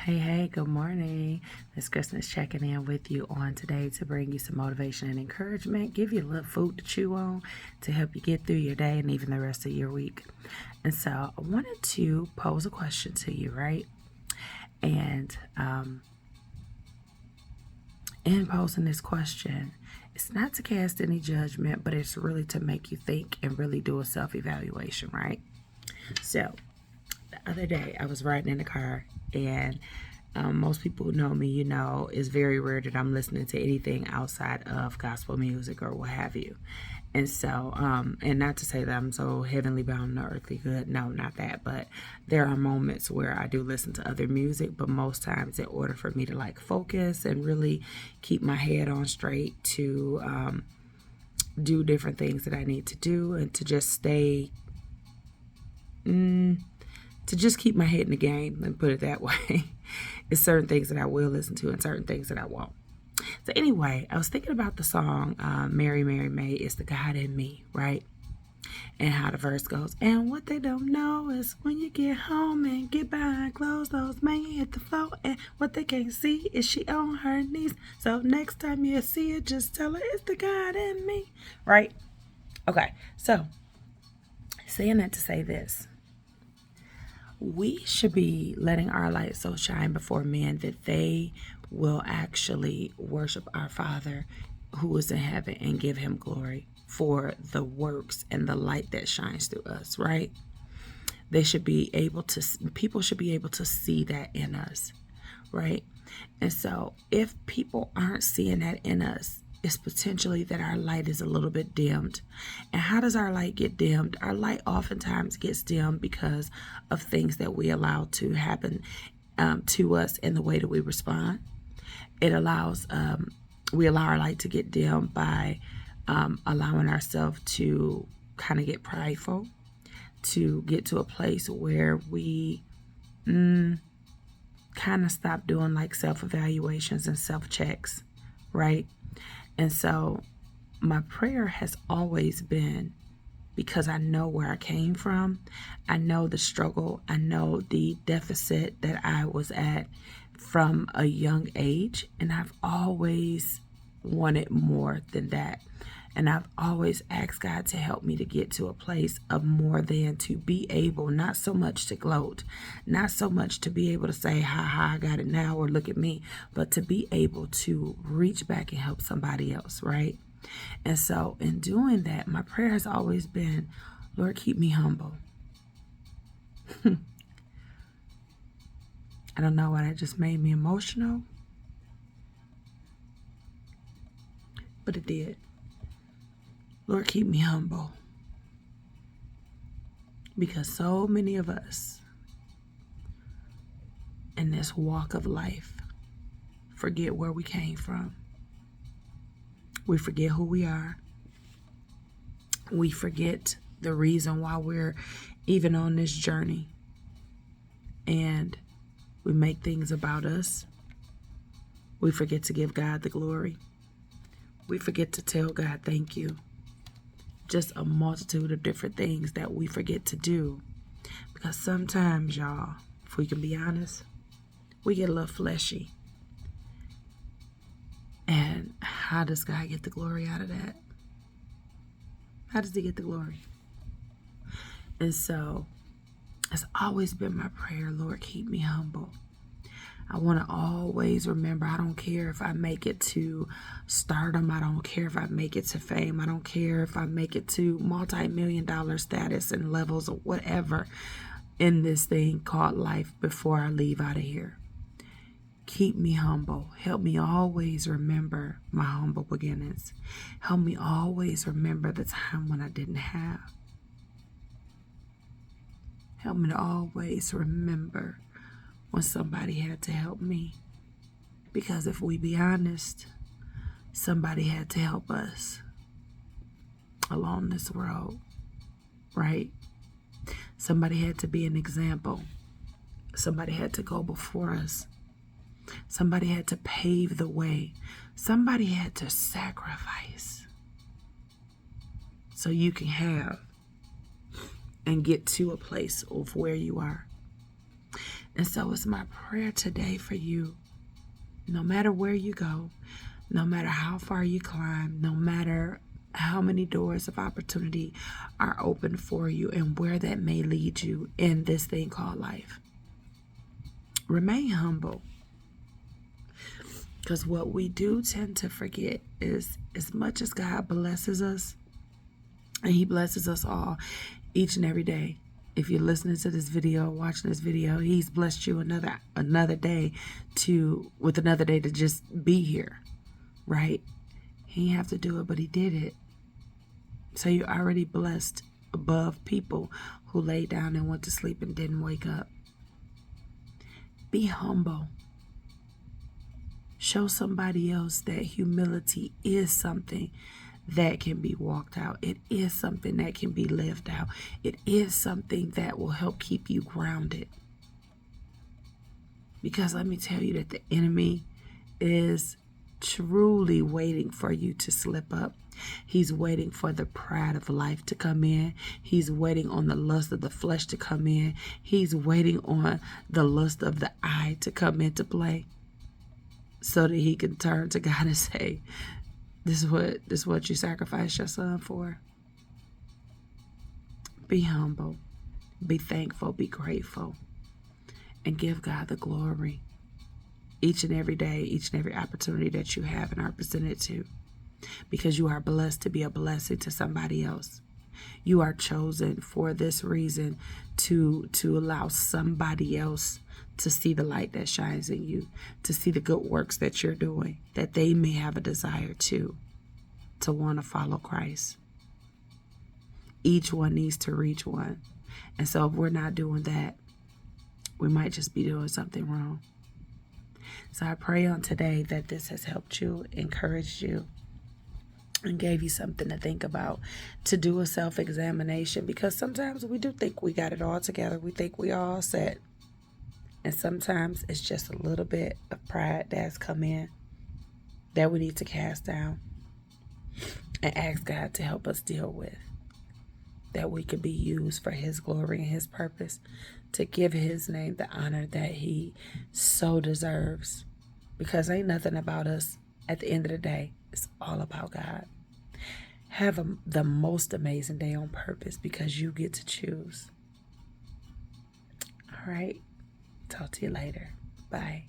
Hey, good morning. Miss Kristen is checking in with you on today to bring you some motivation and encouragement, give you a little food to chew on to help you get through your day and even the rest of your week. And so I wanted to pose a question to you, right? And in posing this question, it's not to cast any judgment, but it's really to make you think and really do a self-evaluation, right? So the other day I was riding in the car and most people who know me, it's very rare that I'm listening to anything outside of gospel music or what have you. And so, and not to say that I'm so heavenly bound and earthly good. No, not that. But there are moments where I do listen to other music, but most times in order for me to like focus and really keep my head on straight to do different things that I need to do and to just stay to just keep my head in the game and put it that way. It's certain things that I will listen to and certain things that I won't. So anyway, I was thinking about the song Mary, Mary, May is the God in me, right? And how the verse goes, and what they don't know is when you get home and get behind closed doors, man, you hit the floor, and what they can't see is she on her knees. So next time you see her, just tell her it's the God in me, right? Okay, so saying that to say this. We should be letting our light so shine before men that they will actually worship our Father who is in heaven and give him glory for the works and the light that shines through us, right? People should be able to see that in us, right? And so if people aren't seeing that in us, it's potentially that our light is a little bit dimmed. And how does our light get dimmed? Our light oftentimes gets dimmed because of things that we allow to happen to us in the way that we respond. We allow our light to get dimmed by allowing ourselves to kind of get prideful, to get to a place where we kind of stop doing like self-evaluations and self-checks, right? And so my prayer has always been, because I know where I came from, I know the struggle, I know the deficit that I was at from a young age, and I've always wanted more than that. And I've always asked God to help me to get to a place of more than to be able, not so much to gloat, not so much to be able to say, ha, I got it now, or look at me, but to be able to reach back and help somebody else, right? And so in doing that, my prayer has always been, Lord, keep me humble. I don't know why that just made me emotional, but it did. Lord, keep me humble. Because so many of us in this walk of life forget where we came from. We forget who we are. We forget the reason why we're even on this journey. And we make things about us. We forget to give God the glory. We forget to tell God thank you. Just a multitude of different things that we forget to do. Because sometimes, y'all, if we can be honest, we get a little fleshy. And how does God get the glory out of that? How does he get the glory? And so it's always been my prayer, Lord, keep me humble. I want to always remember, I don't care if I make it to stardom. I don't care if I make it to fame. I don't care if I make it to multi-million-dollar status and levels or whatever in this thing called life before I leave out of here. Keep me humble. Help me always remember my humble beginnings. Help me always remember the time when I didn't have. Help me to always remember when somebody had to help me. Because if we be honest, somebody had to help us along this road, right? Somebody had to be an example. Somebody had to go before us. Somebody had to pave the way. Somebody had to sacrifice so you can have and get to a place of where you are. And so it's my prayer today for you, no matter where you go, no matter how far you climb, no matter how many doors of opportunity are open for you and where that may lead you in this thing called life. Remain humble. Because what we do tend to forget is, as much as God blesses us, and He blesses us all each and every day. If you're listening to this video, watching this video, He's blessed you another day with another day to just be here, right? He didn't have to do it, but He did it. So you're already blessed above people who laid down and went to sleep and didn't wake up. Be humble. Show somebody else that humility is something that can be walked out. It is something that can be lived out. It is something that will help keep you grounded. Because let me tell you that the enemy is truly waiting for you to slip up. He's waiting for the pride of life to come in. He's waiting on the lust of the flesh to come in. He's waiting on the lust of the eye to come into play, so that he can turn to God and say, this is what you sacrificed your son for. Be humble, be thankful, be grateful, and give God the glory each and every day, each and every opportunity that you have and are presented to, because you are blessed to be a blessing to somebody else. You are chosen for this reason, to allow somebody else to see the light that shines in you, to see the good works that you're doing, that they may have a desire to want to follow Christ. Each one needs to reach one. And so if we're not doing that, we might just be doing something wrong. So I pray on today that this has helped you, encouraged you, and gave you something to think about, to do a self-examination, because sometimes we do think we got it all together. We think we all set. And sometimes it's just a little bit of pride that's come in that we need to cast down and ask God to help us deal with, that we could be used for His glory and His purpose, to give His name the honor that He so deserves. Because ain't nothing about us at the end of the day. It's all about God. Have the most amazing day on purpose, because you get to choose. All right. Talk to you later. Bye.